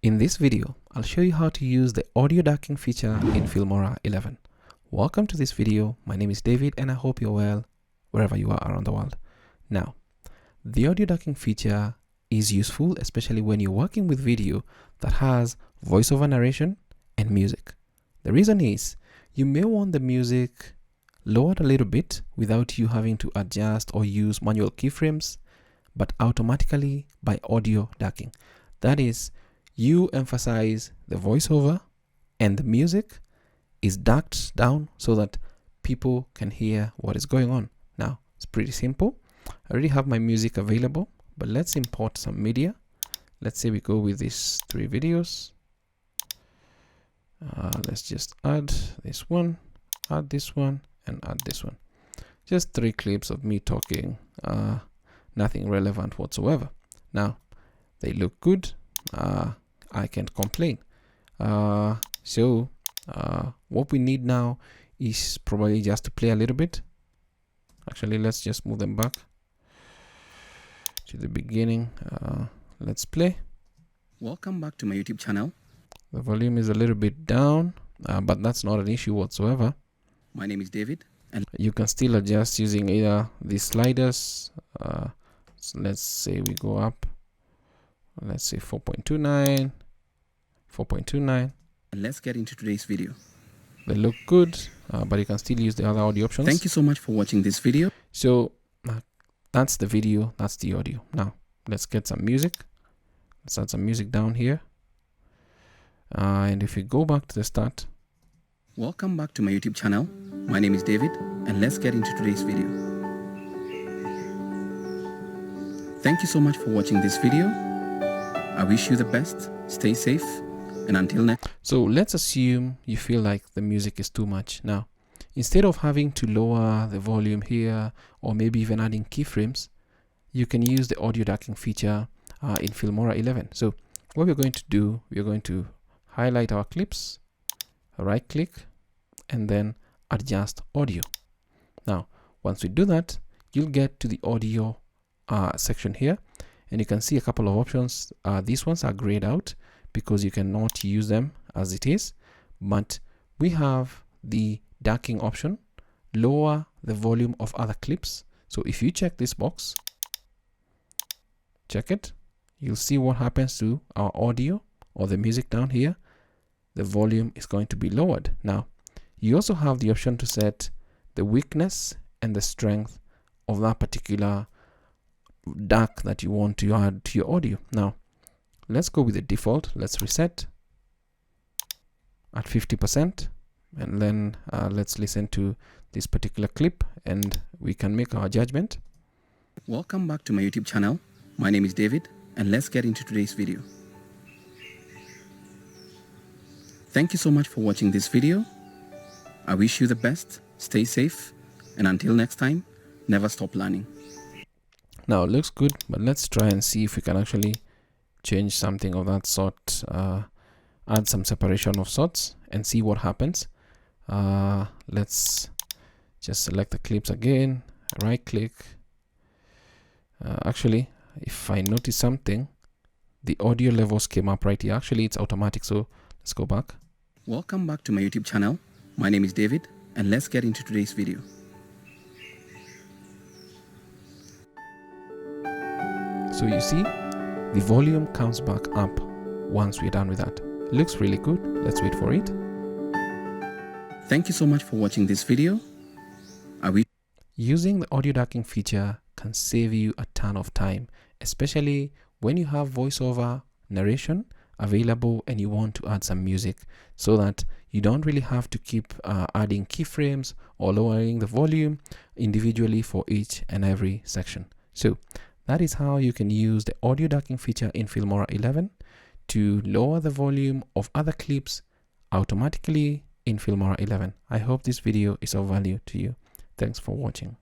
In this video, I'll show you how to use the audio ducking feature in Filmora 11. Welcome to this video. My name is David and I hope you're well wherever you are around the world. Now, the audio ducking feature is useful especially when you're working with video that has voiceover narration and music. The reason is you may want the music lowered a little bit without you having to adjust or use manual keyframes, but automatically by audio ducking. That is, you emphasize the voiceover and the music is ducked down so that people can hear what is going on. Now, it's pretty simple. I already have my music available, but let's import some media. Let's say we go with these 3 videos. Let's just add this one, add this one, and add this one. Just 3 clips of me talking, nothing relevant whatsoever. Now, they look good. I can't complain. So what we need now is probably just to play a little bit. Actually, let's just move them back to the beginning. Let's play. Welcome back to my YouTube channel. The volume is a little bit down, but that's not an issue whatsoever. My name is David, and you can still adjust using either these sliders. So let's say we go up. Let's say 4.29, 4.29. And let's get into today's video. They look good, but you can still use the other audio options. Thank you so much for watching this video. So that's the video, that's the audio. Now let's get some music. Let's add some music down here. And if we go back to the start. Welcome back to my YouTube channel. My name is David, and let's get into today's video. Thank you so much for watching this video. I wish you the best, stay safe, and until next. So let's assume you feel like the music is too much. Now, instead of having to lower the volume here, or maybe even adding keyframes, you can use the audio ducking feature in Filmora 11. So what we're going to do, we're going to highlight our clips, right click, and then adjust audio. Now, once we do that, you'll get to the audio section here. And you can see a couple of options. These ones are grayed out because you cannot use them as it is. But we have the ducking option, lower the volume of other clips. So if you check this box, check it, you'll see what happens to our audio or the music down here. The volume is going to be lowered. Now, you also have the option to set the weakness and the strength of that particular duck that you want to add to your audio. Now let's go with the default. Let's reset at 50%, and then let's listen to this particular clip and we can make our judgment. Welcome back to my YouTube channel. My name is David, and let's get into today's video. Thank you so much for watching this video. I wish you the best, stay safe, and until next time, never stop learning. Now it looks good, but let's try and see if we can actually change something of that sort, add some separation of sorts and see what happens. Let's just select the clips again, right click. Actually, if I notice something, the audio levels came up right here. Actually, it's automatic, so let's go back. Welcome back to my YouTube channel. My name is David, and let's get into today's video. So you see, the volume comes back up once we're done with that. Looks really good. Let's wait for it. Thank you so much for watching this video. Using the audio ducking feature can save you a ton of time, especially when you have voiceover narration available and you want to add some music, so that you don't really have to keep adding keyframes or lowering the volume individually for each and every section. So that is how you can use the audio ducking feature in Filmora 11 to lower the volume of other clips automatically in Filmora 11. I hope this video is of value to you. Thanks for watching.